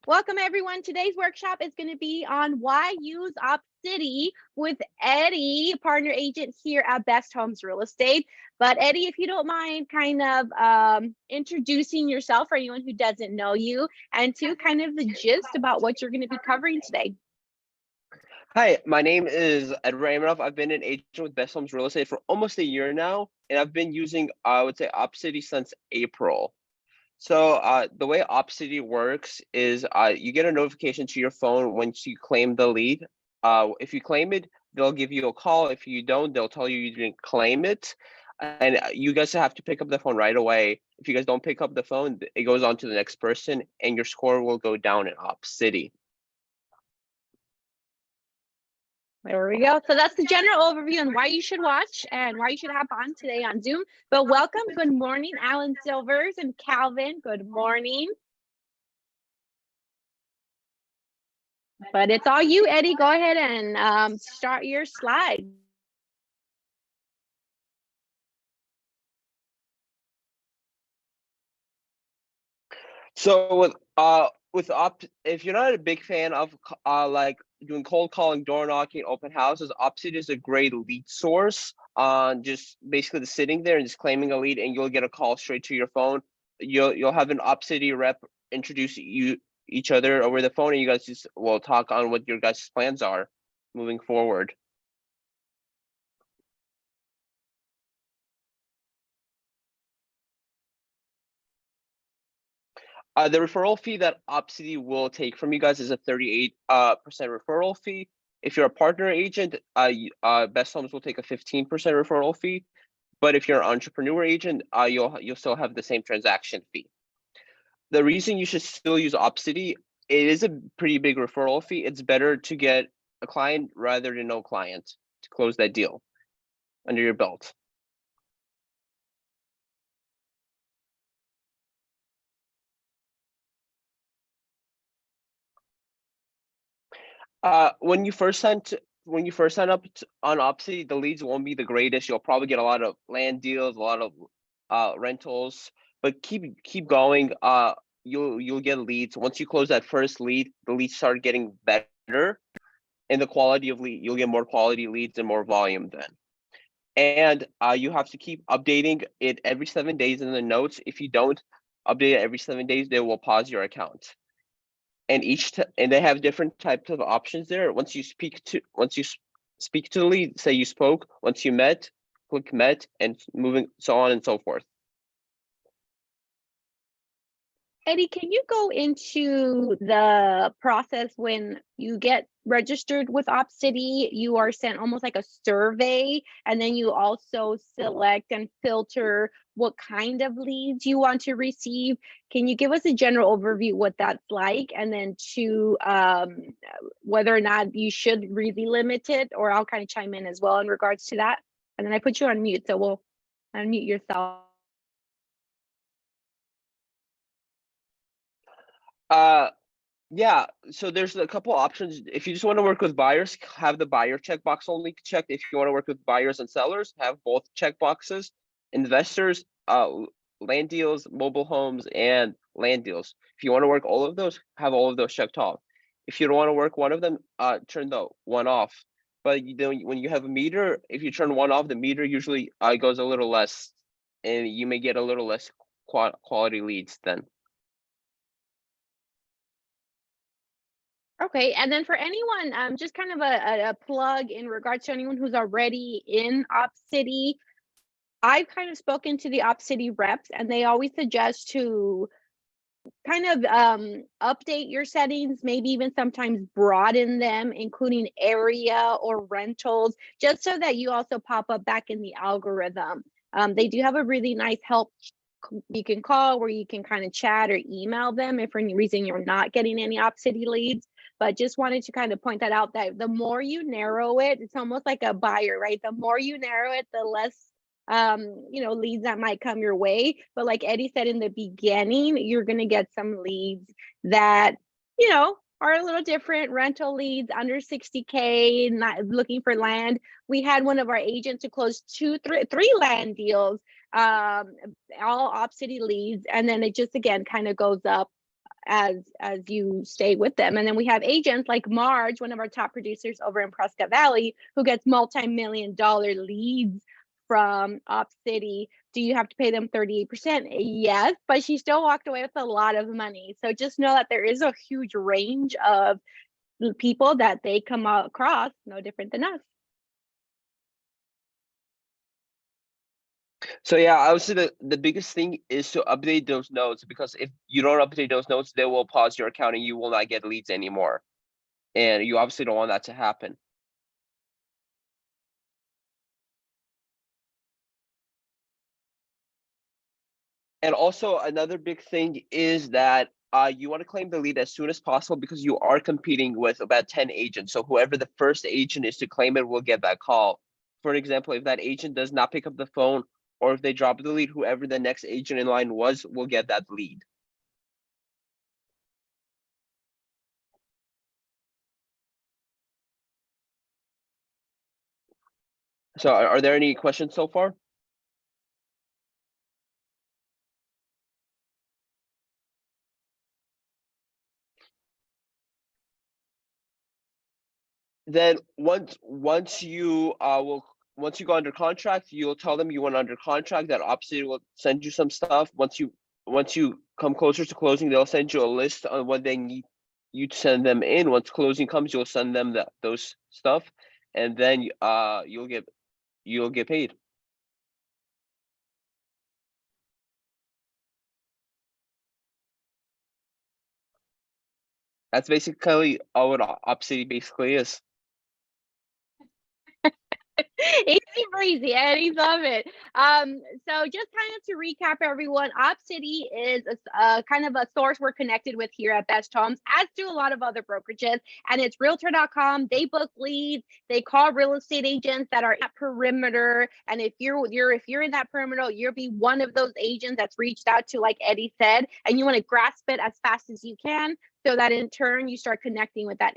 Welcome everyone. Today's workshop is going to be on why use Opcity with Eddie, partner agent here at Best Homes Real Estate. But Eddie, if you don't mind kind of introducing yourself for anyone who doesn't know you, and to kind of the gist about what you're going to be covering today. Hi, my name is Edward Amanoff. I've been an agent with Best Homes Real Estate for almost a year now, and I've been using, I would say, Opcity since April. So the way Opcity works is you get a notification to your phone once you claim the lead. If you claim it, they'll give you a call. If you don't, they'll tell you didn't claim it. And you guys have to pick up the phone right away. If you guys don't pick up the phone, it goes on to the next person, and your score will go down in Opcity. There we go. So that's the general overview on why you should watch and why you should hop on today on Zoom. But welcome. Good morning, Alan Silvers and Calvin. Good morning. But it's all you, Eddie. Go ahead and start your slide. So if you're not a big fan of like doing cold calling, door knocking, open houses, Opcity is a great lead source on just basically sitting there and just claiming a lead, and you'll get a call straight to your phone. You'll have an Opcity rep introduce each other over the phone, and you guys just will talk on what your guys' plans are moving forward. The referral fee that Opcity will take from you guys is a 38% referral fee. If you're a partner agent, Best Homes will take a 15% referral fee. But if you're an entrepreneur agent, you'll still have the same transaction fee. The reason you should still use Opcity, it is a pretty big referral fee. It's better to get a client rather than no client to close that deal under your belt. When you first sign up on Opcity, the leads won't be the greatest. You'll probably get a lot of land deals, a lot of rentals, but keep going. You'll get leads. Once you close that first lead, the leads start getting better, and the quality of lead, you'll get more quality leads and more volume then. And you have to keep updating it every 7 days in the notes. If you don't update it every 7 days, they will pause your account. And and they have different types of options there. Once you speak to the lead, say you spoke. Once you met, click met, and moving so on and so forth. Eddie, can you go into the process when you get registered with Opcity? You are sent almost like a survey, and then you also select and filter what kind of leads you want to receive. Can you give us a general overview what that's like, and then to whether or not you should really limit it, or I'll kind of chime in as well in regards to that. And then I put you on mute, so we'll unmute yourself. Yeah, so there's a couple options. If you just want to work with buyers, have the buyer checkbox only checked. If you want to work with buyers and sellers, have both checkboxes. Investors, land deals, mobile homes, and land deals. If you want to work all of those, have all of those checked off. If you don't want to work one of them, turn the one off. But when you have a meter, if you turn one off, the meter usually goes a little less, and you may get a little less quality leads then. Okay, and then for anyone, just kind of a plug in regards to anyone who's already in Opcity, I've kind of spoken to the Opcity reps, and they always suggest to kind of update your settings, maybe even sometimes broaden them, including area or rentals, just so that you also pop up back in the algorithm. They do have a really nice help you can call where you can kind of chat or email them if for any reason you're not getting any Opcity leads. But just wanted to kind of point that out, that the more you narrow it, it's almost like a buyer, right? The more you narrow it, the less leads that might come your way. But like Eddie said in the beginning, you're going to get some leads that, are a little different. Rental leads under 60K, not looking for land. We had one of our agents to close three land deals, all Opcity leads. And then it just, again, kind of goes up as you stay with them. And then we have agents like Marge, one of our top producers over in Prescott Valley, who gets multi-million-dollar leads from Opcity. Do you have to pay them 38%? Yes, but she still walked away with a lot of money. So just know that there is a huge range of people that they come across, no different than us. So yeah, I would say the biggest thing is to update those notes, because if you don't update those notes, they will pause your account and you will not get leads anymore. And you obviously don't want that to happen. And also another big thing is that you want to claim the lead as soon as possible, because you are competing with about 10 agents. So whoever the first agent is to claim it will get that call. For example, if that agent does not pick up the phone, or if they drop the lead, whoever the next agent in line was will get that lead. So are there any questions so far? Then once you go under contract, you'll tell them you went under contract. That Opcity will send you some stuff. Once you come closer to closing, they'll send you a list on what they need you to send them in. Once closing comes, you'll send them those stuff, and then you'll get paid. That's basically all what Opcity basically is. Easy breezy, Eddie, love it. So just kind of to recap, everyone, Opcity is a kind of a source we're connected with here at Best Homes, as do a lot of other brokerages. And it's realtor.com. They book leads. They call real estate agents that are at perimeter. And if you're in that perimeter, you'll be one of those agents that's reached out to, like Eddie said, and you want to grasp it as fast as you can, so that in turn you start connecting with that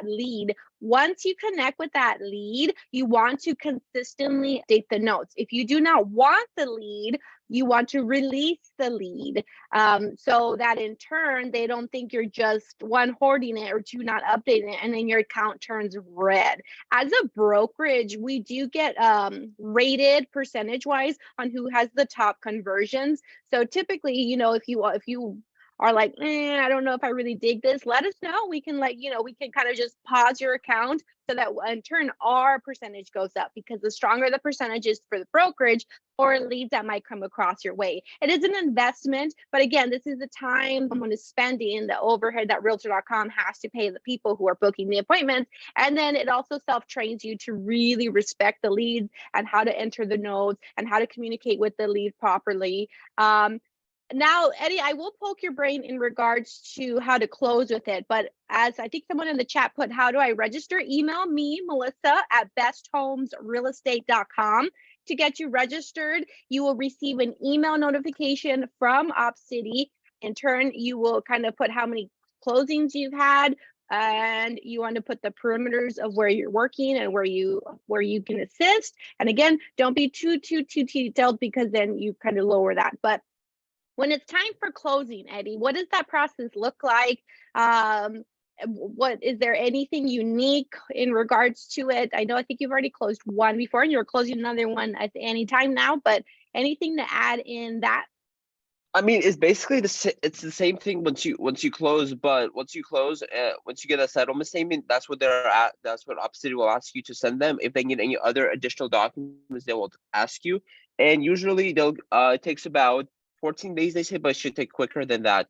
lead. Once you connect with that lead, you want to consistently update the notes. If you do not want the lead, you want to release the lead, so that in turn they don't think you're just one, hoarding it, or two, not updating it, and then your account turns red. As a brokerage, we do get rated percentage wise on who has the top conversions. So typically, if you are like, I don't know if I really dig this, let us know. We can we can kind of just pause your account, so that in turn our percentage goes up, because the stronger the percentage is for the brokerage, or leads that might come across your way. It is an investment, but again, this is the time someone is spending, the overhead that realtor.com has to pay the people who are booking the appointments. And then it also self-trains you to really respect the leads, and how to enter the notes, and how to communicate with the lead properly. Now, Eddie, I will poke your brain in regards to how to close with it. But as I think someone in the chat put, how do I register? Email me, Melissa, at besthomesrealestate.com to get you registered. You will receive an email notification from Opcity. In turn, you will kind of put how many closings you've had, and you want to put the perimeters of where you're working and where you can assist. And again, don't be too detailed, because then you kind of lower that. But when it's time for closing, Eddie, what does that process look like? What is there anything unique in regards to it? I think you've already closed one before, and you're closing another one at any time now, but anything to add in that? I mean, it's basically it's the same thing once you close, but once you get a settlement statement, that's what that's what Opcity will ask you to send them. If they need any other additional documents, they will ask you. And usually it takes about 14 days, they say, but it should take quicker than that,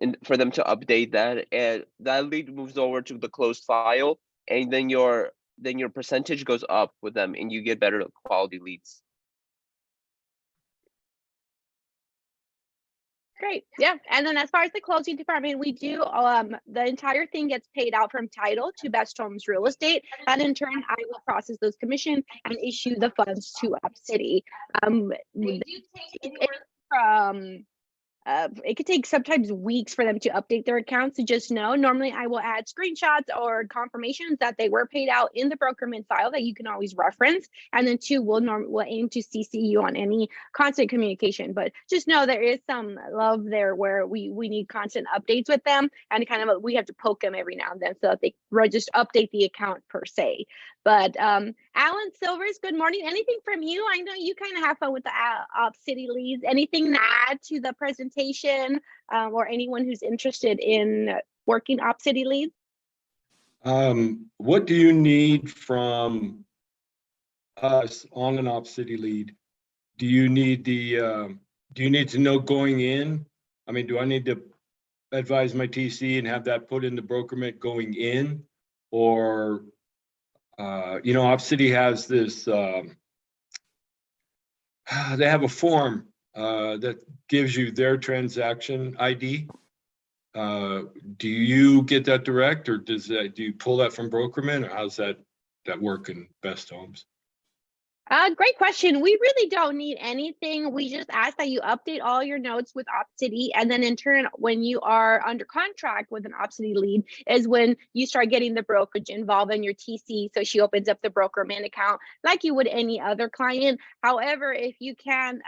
and for them to update that, and that lead moves over to the closed file, and then your percentage goes up with them, and you get better quality leads. Great. Yeah. And then as far as the closing department, we do the entire thing gets paid out from title to Best Homes Real Estate. And in turn, I will process those commission and issue the funds to Opcity. From it could take sometimes weeks for them to update their accounts. So just know, normally I will add screenshots or confirmations that they were paid out in the brokerman file that you can always reference. And then two, we'll aim to CC you on any constant communication. But just know there is some love there where we need constant updates with them, and kind of we have to poke them every now and then so that they just update the account per se. But Alan Silvers, good morning. Anything from you? I know you kind of have fun with the Opcity leads. Anything to add to the presentation, or anyone who's interested in working Opcity leads? What do you need from us on an Opcity lead? Do you need to know going in? I mean, do I need to advise my TC and have that put in the brokerment going in? Or Opcity has this, they have a form that gives you their transaction ID. Do you get that direct, or do you pull that from brokerman, or how's that work in Best Homes? Great question. We really don't need anything. We just ask that you update all your notes with Opcity, and then in turn, when you are under contract with an Opcity lead, is when you start getting the brokerage involved in your TC. So she opens up the brokerman account like you would any other client. However, if you can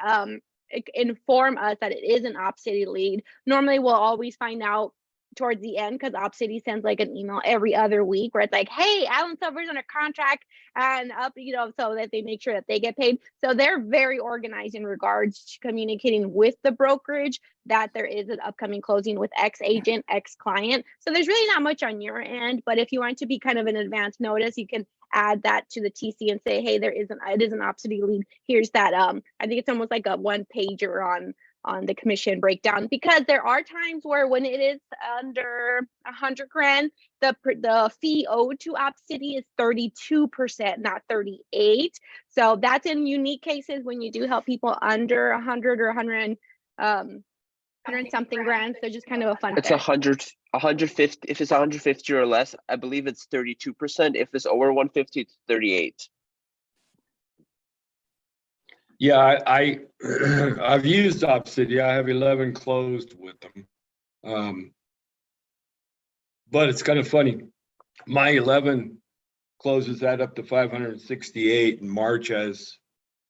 inform us that it is an Opcity lead, normally we'll always find out towards the end, because Opcity sends like an email every other week where it's like, hey, Alan Silver's under contract and up, so that they make sure that they get paid. So they're very organized in regards to communicating with the brokerage that there is an upcoming closing with X agent, X client. So there's really not much on your end, but if you want to be kind of an advance notice, you can add that to the TC and say, hey, it is an Opcity lead. Here's that. I think it's almost like a one pager on the commission breakdown, because there are times where when it is under 100 grand, the fee owed to Opcity is 32%, not 38. So that's in unique cases when you do help people under 100 or 100 something grand. So just kind of a fun It's fact. 150. If it's 150 or less, I believe it's 32%. If it's over 150, it's 38. Yeah, I've used Opcity. I have 11 closed with them. But it's kind of funny. My 11 closes that up to 568, and March has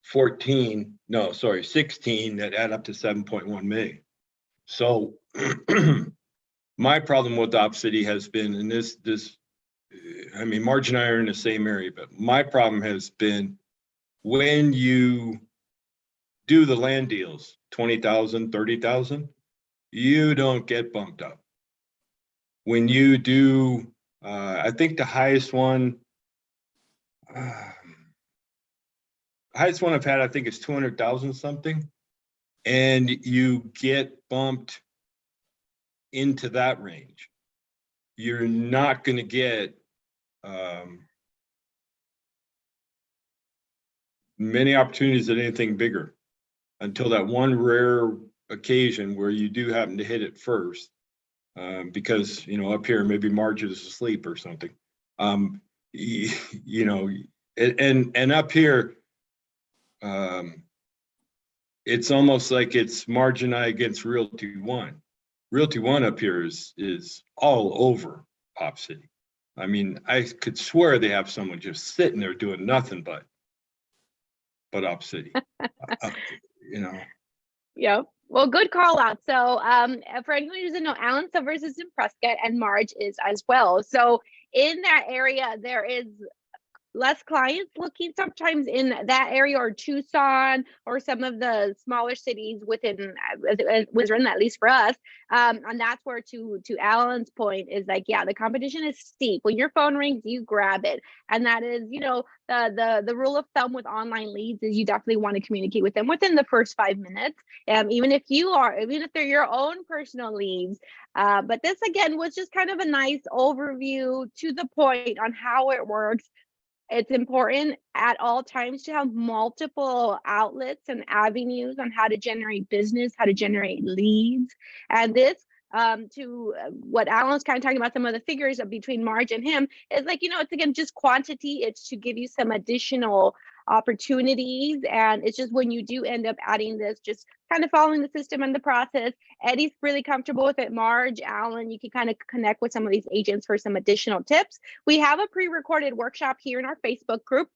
16 that add up to 7.1 million. So my problem with Opcity has been, and I mean, Marge and I are in the same area, but my problem has been when you do the land deals, 20,000, 30,000, you don't get bumped up. When you do, I think the highest one I've had, I think it's 200,000 something, and you get bumped into that range, you're not going to get many opportunities at anything bigger until that one rare occasion where you do happen to hit it first, because up here maybe Marge is asleep or something, and up here it's almost like it's Marge and I against Realty One. Realty One up here is all over Opcity. I mean, I could swear they have someone just sitting there doing nothing but Opcity. Yep. Well, good call out. So for anyone who doesn't know, Alan Silvers is in Prescott and Marge is as well. So in that area, there is less clients looking sometimes in that area, or Tucson, or some of the smaller cities within at least for us. And that's where, to Alan's point, is like, yeah, the competition is steep. When your phone rings, you grab it. And that is, the rule of thumb with online leads is you definitely want to communicate with them within the first 5 minutes. Even if they're your own personal leads. But this again was just kind of a nice overview to the point on how it works. It's important at all times to have multiple outlets and avenues on how to generate business, how to generate leads. And this, to what Alan's kind of talking about, some of the figures of between Marge and him, is like, it's again just quantity. It's to give you some additional opportunities. And it's just when you do end up adding this, just kind of following the system and the process. Eddie's really comfortable with it. Marge, Alan, you can kind of connect with some of these agents for some additional tips. We have a pre-recorded workshop here in our Facebook group.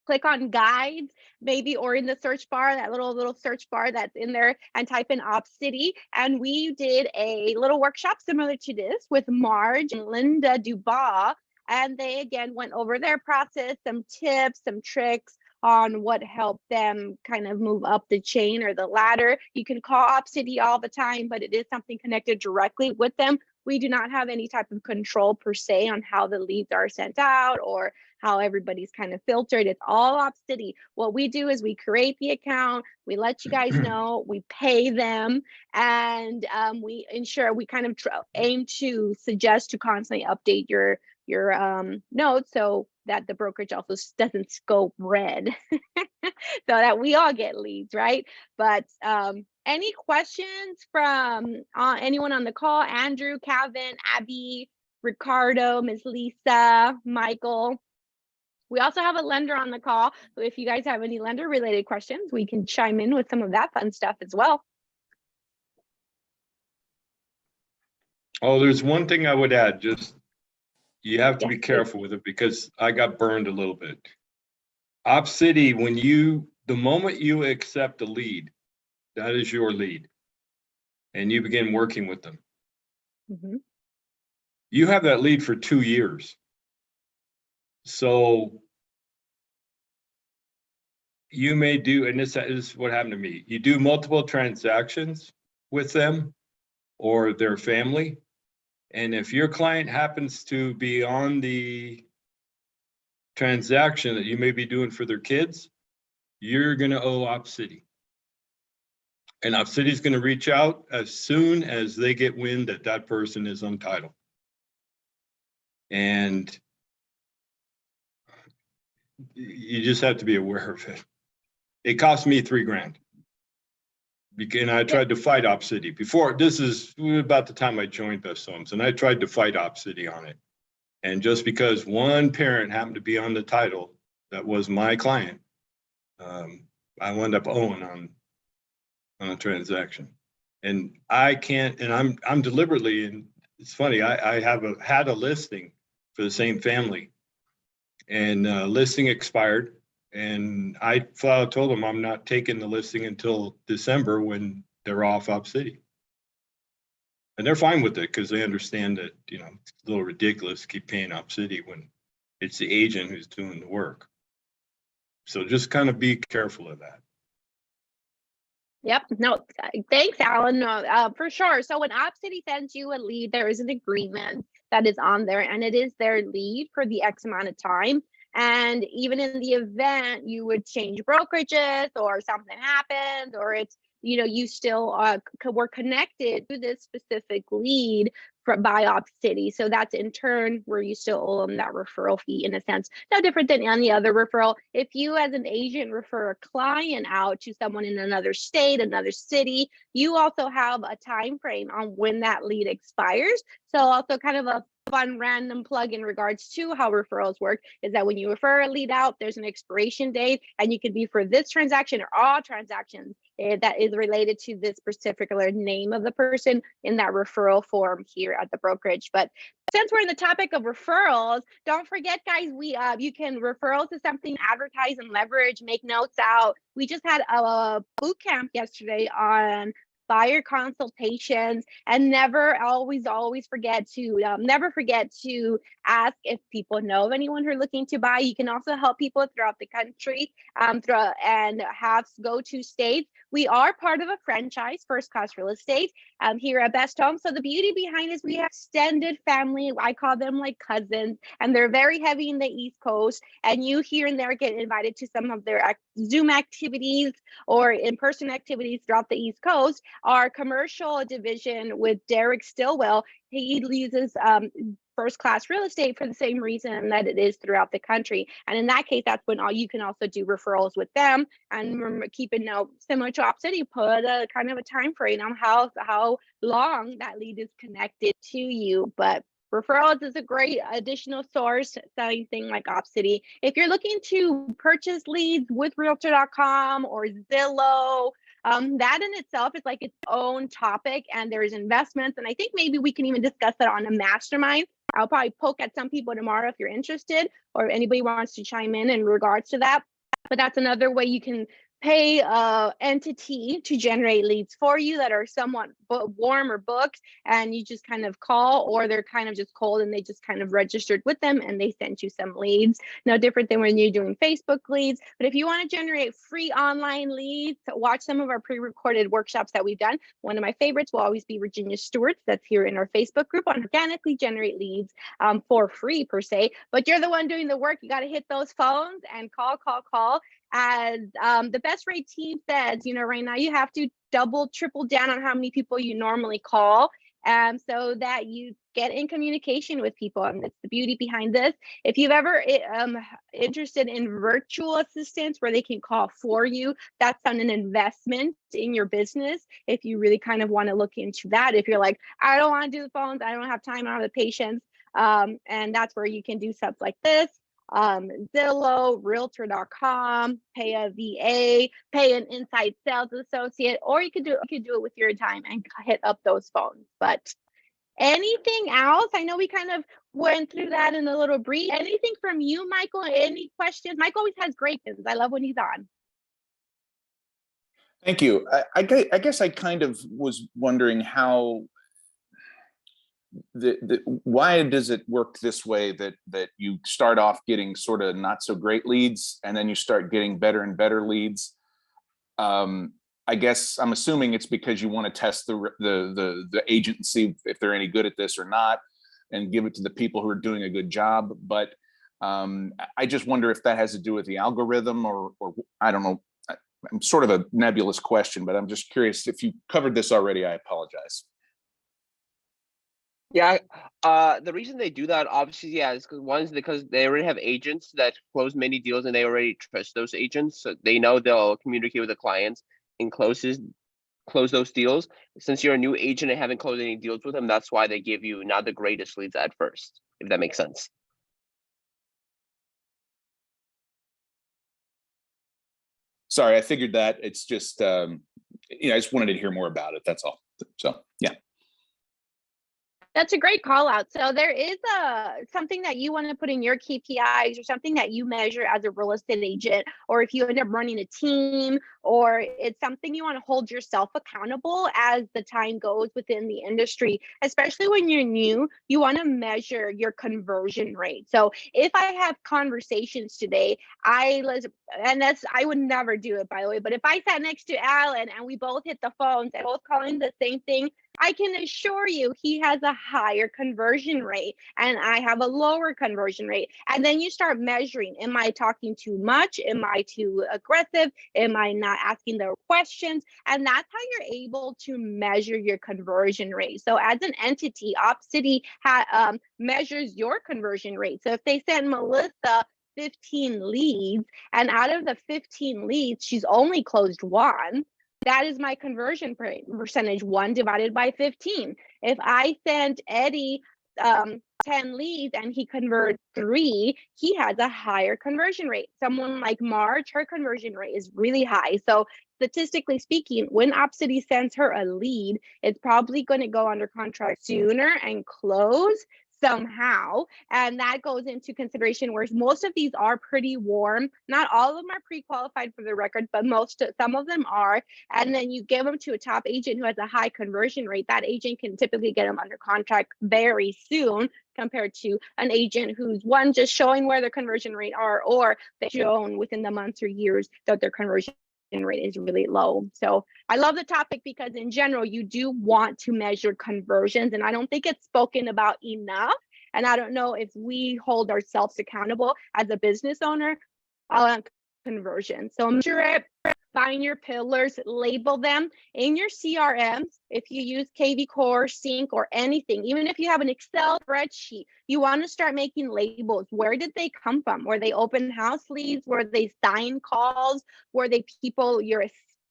Click on guides, maybe, or in the search bar, that little search bar that's in there, and type in Opcity. And we did a little workshop similar to this with Marge and Linda Dubois. And they again went over their process, some tips, some tricks on what helped them kind of move up the chain or the ladder. You can call Opcity all the time, but it is something connected directly with them. We do not have any type of control per se on how the leads are sent out or how everybody's kind of filtered. It's all Opcity. What we do is we create the account, we let you guys know, we pay them, and we ensure, we kind of aim to suggest to constantly update your notes so that the brokerage also doesn't go red so that we all get leads, right? But any questions from anyone on the call? Andrew, Calvin, Abby, Ricardo, Ms. Lisa, Michael. We also have a lender on the call, so if you guys have any lender related questions, we can chime in with some of that fun stuff as well. Oh, there's one thing I would add, just you have to be Yes, careful with it because I got burned a little bit. Opcity, the moment you accept a lead, that is your lead, and you begin working with them. You have that lead for 2 years. So you may do, and this is what happened to me, you do multiple transactions with them or their family. And if your client happens to be on the transaction that you may be doing for their kids, you're going to owe Opcity. And Opcity is going to reach out as soon as they get wind that that person is untitled. And you just have to be aware of it. It cost me $3,000. And I tried to fight Opcity before. This is about the time I joined Best Homes, and I tried to fight Opcity on it. And just because one parent happened to be on the title that was my client, I wound up owing on a transaction. And I can't, and I'm deliberately, and it's funny, I had a listing for the same family, and listing expired. And I told them I'm not taking the listing until December when they're off Opcity. And they're fine with it because they understand that, it's a little ridiculous to keep paying Opcity when it's the agent who's doing the work. So just kind of be careful of that. Yep. No, thanks, Alan. No, for sure. So when Opcity sends you a lead, there is an agreement that is on there, and it is their lead for the X amount of time. And even in the event you would change brokerages or something happens, or it's, you still were connected to this specific lead by Opcity. So that's in turn where you still owe them that referral fee, in a sense. No different than any other referral. If you as an agent refer a client out to someone in another state, another city, you also have a time frame on when that lead expires. So also kind of a fun random plug in regards to how referrals work is that when you refer a lead out, there's an expiration date, and you could be for this transaction or all transactions that is related to this particular name of the person in that referral form here at the brokerage. But since we're in the topic of referrals, don't forget, guys, you can referrals is something, advertise and leverage, make notes out. We just had a boot camp yesterday on buyer consultations, and never forget to ask if people know of anyone who are looking to buy. You can also help people throughout the country and have go-to states. We are part of a franchise, First Class Real Estate, here at Best Home. So the beauty behind is we have extended family. I call them like cousins, and they're very heavy in the East Coast. And you here and there get invited to some of their Zoom activities or in-person activities throughout the East Coast. Our commercial division with Derek Stillwell, he uses First Class Real Estate for the same reason that it is throughout the country. And in that case, that's when you can also do referrals with them. And remember, keep a note, similar to Opcity, put a kind of a time frame on how long that lead is connected to you. But Referrals is a great additional source, same thing like Opcity. If you're looking to purchase leads with realtor.com or Zillow, that in itself is like its own topic, and there's investments. And I think maybe we can even discuss that on a mastermind. I'll probably poke at some people tomorrow if you're interested, or if anybody wants to chime in regards to that. But that's another way you can pay a entity to generate leads for you that are somewhat warm or booked, and you just kind of call, or they're kind of just cold and they just kind of registered with them and they sent you some leads. No different than when you're doing Facebook leads. But if you want to generate free online leads, watch some of our pre-recorded workshops that we've done. One of my favorites will always be Virginia Stewart's, that's here in our Facebook group, on organically generate leads for free per se. But you're the one doing the work. You got to hit those phones and call. As the best rate team says, right now you have to double, triple down on how many people you normally call, so that you get in communication with people. And that's the beauty behind this. If you've ever interested in virtual assistants where they can call for you, that's on an investment in your business. If you really kind of want to look into that, if you're like, I don't want to do the phones, I don't have time, I don't have the patience, and that's where you can do stuff like this. Zillow, realtor.com, pay a VA, pay an inside sales associate, or you could do it with your time and hit up those phones. But anything else? I know we kind of went through that in a little brief. Anything from you, Michael? Any questions? Mike always has great things. I love when he's on. Thank you. I guess I kind of was wondering how why does it work this way, that you start off getting sort of not so great leads and then you start getting better and better leads? I guess I'm assuming it's because you want to test the agent and see if they're any good at this or not, and give it to the people who are doing a good job. But I just wonder if that has to do with the algorithm, or I don't know. I'm sort of a nebulous question, but I'm just curious if you covered this already. I apologize. Yeah, the reason they do that, obviously, yeah, is because they already have agents that close many deals, and they already trust those agents, so they know they'll communicate with the clients and close those deals. Since you're a new agent and haven't closed any deals with them, that's why they give you not the greatest leads at first, if that makes sense. Sorry, I figured that. It's just I just wanted to hear more about it. That's all. So yeah. That's a great call out. So there is something that you want to put in your KPIs, or something that you measure as a real estate agent, or if you end up running a team, or it's something you want to hold yourself accountable as the time goes within the industry. Especially when you're new, you want to measure your conversion rate. So if I have conversations today, I would never do it, by the way, but if I sat next to Alan and we both hit the phones and both calling the same thing, I can assure you he has a higher conversion rate and I have a lower conversion rate. And then you start measuring, am I talking too much? Am I too aggressive? Am I not asking the questions? And that's how you're able to measure your conversion rate. So as an entity, Opcity measures your conversion rate. So if they send Melissa 15 leads, and out of the 15 leads, she's only closed one, that is my conversion percentage, 1 divided by 15. If I send Eddie 10 leads and he converts 3, he has a higher conversion rate. Someone like Marge, her conversion rate is really high. So statistically speaking, when Opcity sends her a lead, it's probably going to go under contract sooner and close somehow, and that goes into consideration, whereas most of these are pretty warm. Not all of them are pre-qualified, for the record, but some of them are. And then you give them to a top agent who has a high conversion rate. That agent can typically get them under contract very soon, compared to an agent who's just showing where their conversion rate are, or they've shown within the months or years that their conversion rate is really low. So I love the topic because in general, you do want to measure conversions, and I don't think it's spoken about enough. And I don't know if we hold ourselves accountable as a business owner on conversion. So measure it, find your pillars, label them in your CRMs. If you use KV Core, Sync, or anything, even if you have an Excel spreadsheet, you want to start making labels. Where did they come from? Were they open house leads? Were they sign calls? Were they people you're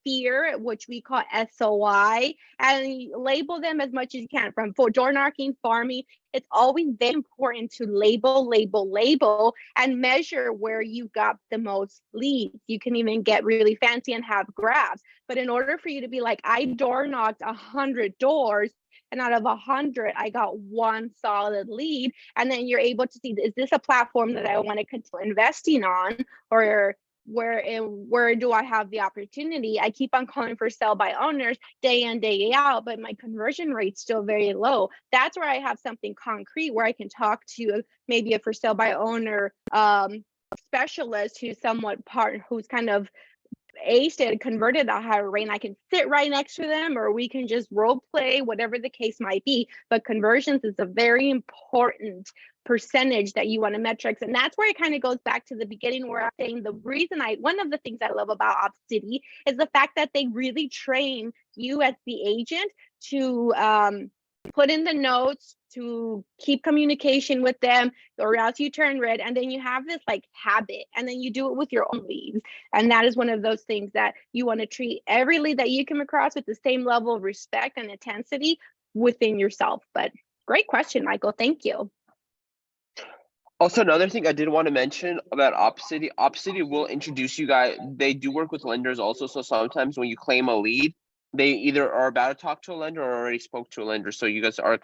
fear, which we call SOI, and label them as much as you can. From for door knocking, farming, it's always very important to label, and measure where you got the most leads. You can even get really fancy and have graphs. But in order for you to be like, I door knocked 100 doors, and out of 100, I got one solid lead. And then you're able to see, is this a platform that I want to continue investing on, or where do I have the opportunity? I keep on calling for sell by owners day in, day out, but my conversion rate's still very low. That's where I have something concrete where I can talk to maybe a for sale by owner specialist who's somewhat who's kind of aced it, converted at a higher rate, and I can sit right next to them, or we can just role play, whatever the case might be. But conversions is a very important percentage that you want to metrics. And that's where it kind of goes back to the beginning where I'm saying one of the things I love about Opcity is the fact that they really train you as the agent to put in the notes, to keep communication with them, or else you turn red. And then you have this like habit, and then you do it with your own leads. And that is one of those things that you want to treat every lead that you come across with the same level of respect and intensity within yourself. But great question, Michael. Thank you. Also, another thing I did want to mention about Opcity, Opcity will introduce you guys. They do work with lenders also. So sometimes when you claim a lead, they either are about to talk to a lender or already spoke to a lender. So you guys are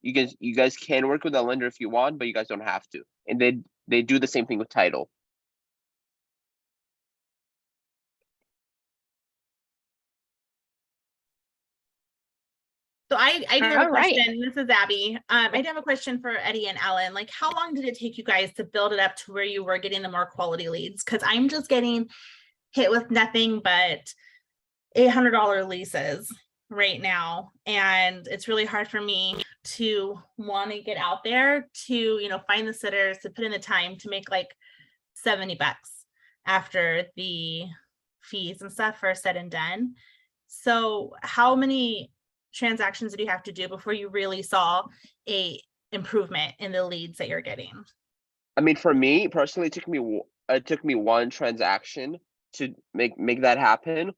you guys can work with a lender if you want, but you guys don't have to. And they do the same thing with title. So I do have a All right. question. This is Abby. I do have a question for Eddie and Ellen. Like, how long did it take you guys to build it up to where you were getting the more quality leads? Because I'm just getting hit with nothing but $800 leases right now. And it's really hard for me to want to get out there to, you know, find the sitters, to put in the time to make like $70 after the fees and stuff are said and done. So how many transactions did you have to do before you really saw a improvement in the leads that you're getting? I mean, for me personally, it took me one transaction to make that happen.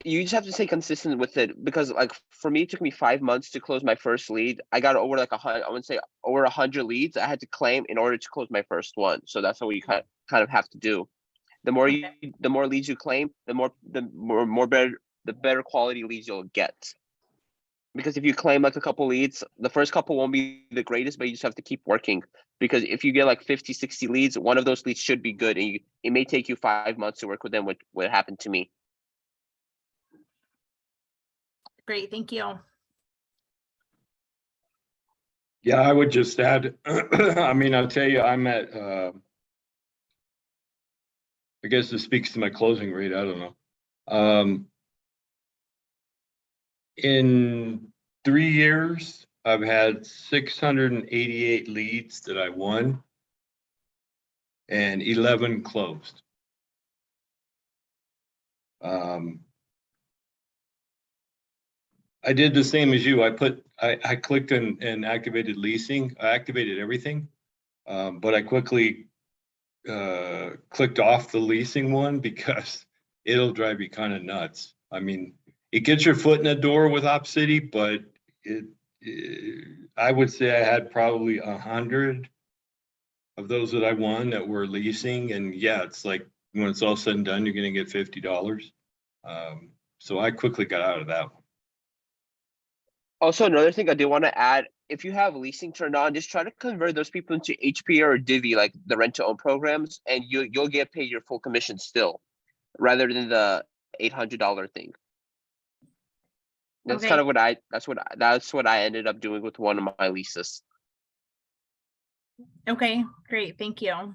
You just have to stay consistent with it, because like for me, it took me 5 months to close my first lead. I got over like I would say over 100 leads I had to claim in order to close my first one. So that's what you kind of have to do. The more the more leads you claim, the better quality leads you'll get. Because if you claim like a couple leads, the first couple won't be the greatest, but you just have to keep working. Because if you get like 50, 60 leads, one of those leads should be good, and it may take you 5 months to work with them, what happened to me. Great, thank you. Yeah, I would just add, I mean, I'll tell you, I'm at, I guess this speaks to my closing rate, I don't know. In 3 years, I've had 688 leads that I won and 11 closed. I did the same as you. I clicked and activated leasing. I activated everything, but I quickly clicked off the leasing one because it'll drive you kind of nuts. I mean, it gets your foot in the door with Opcity, but I would say I had probably 100 of those that I won that were leasing, and yeah, it's like when it's all said and done, you're going to get $50. So I quickly got out of that one. Also, another thing I did want to add, if you have leasing turned on, just try to convert those people into HPA or Divvy, like the rent to own programs, and you'll get paid your full commission still, rather than the $800 thing. That's Okay. kind of that's what I ended up doing with one of my leases. Okay, great, thank you.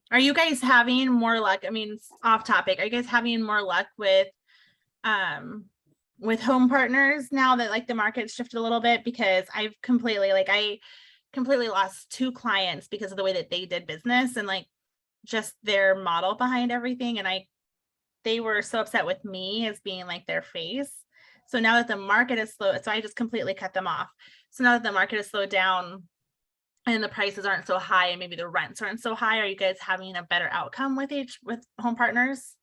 Are you guys having more luck? I mean, it's off topic. Are you guys having more luck with home partners now that like the market's shifted a little bit? Because I completely lost 2 clients because of the way that they did business and like just their model behind everything. And they were so upset with me as being like their face. So now that the market is slow, so I just completely cut them off. So now that the market is slowed down, and the prices aren't so high and maybe the rents aren't so high, are you guys having a better outcome with home partners?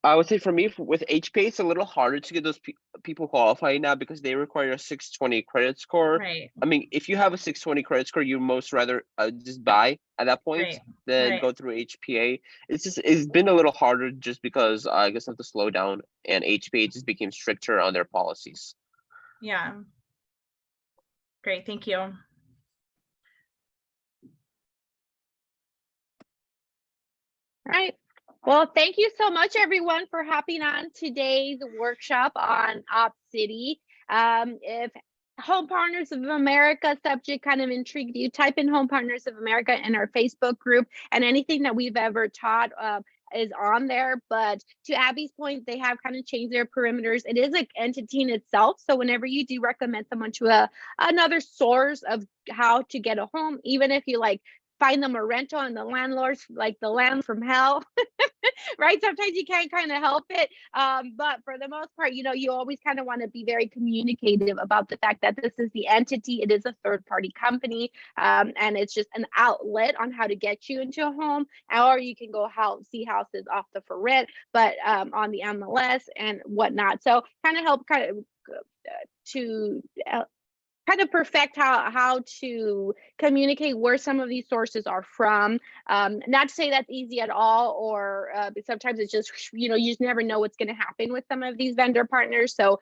I would say for me, with HPA, it's a little harder to get those people qualified now because they require a 620 credit score. Right, I mean, if you have a 620 credit score, you most rather just buy at that point right, than right. go through HPA. It's been a little harder just because I guess of the slowdown, and HPA just became stricter on their policies. Yeah. Great, thank you. All right. Well, thank you so much, everyone, for hopping on today's workshop on Opcity. If Home Partners of America subject kind of intrigued you, type in Home Partners of America in our Facebook group, and anything that we've ever taught is on there. But to Abby's point, they have kind of changed their perimeters. It is an entity in itself. So whenever you do recommend someone to another source of how to get a home, even if you like find them a rental and the landlord's like the land from hell, right? Sometimes you can't kind of help it. But for the most part, you always kind of want to be very communicative about the fact that this is the entity. It is a third party company. And it's just an outlet on how to get you into a home, or you can go see houses off the for rent, but on the MLS and whatnot. So kind of help to perfect how to communicate where some of these sources are from. Not to say that's easy at all, or but sometimes it's just, you just never know what's going to happen with some of these vendor partners. So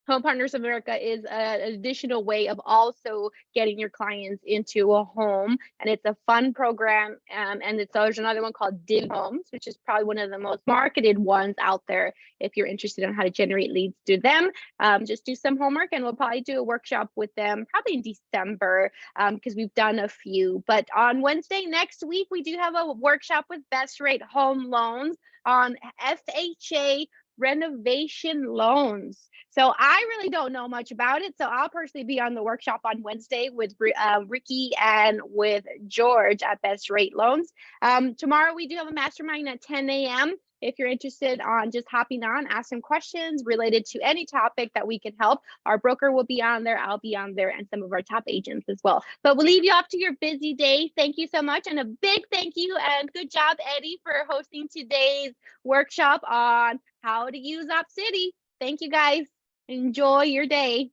Home Partners America is an additional way of also getting your clients into a home, and it's a fun program. And there's another one called Div Homes, which is probably one of the most marketed ones out there. If you're interested in how to generate leads through them, just do some homework, and we'll probably do a workshop with them probably in December, because we've done a few. But on Wednesday next week, we do have a workshop with Best Rate Home Loans on FHA renovation loans. So I really don't know much about it. So I'll personally be on the workshop on Wednesday with Ricky and with George at Best Rate Loans. Tomorrow we do have a mastermind at 10 a.m. If you're interested on just hopping on, ask some questions related to any topic that we can help. Our broker will be on there. I'll be on there, and some of our top agents as well. But we'll leave you off to your busy day. Thank you so much. And a big thank you and good job, Eddie, for hosting today's workshop on how to use Opcity. Thank you, guys. Enjoy your day.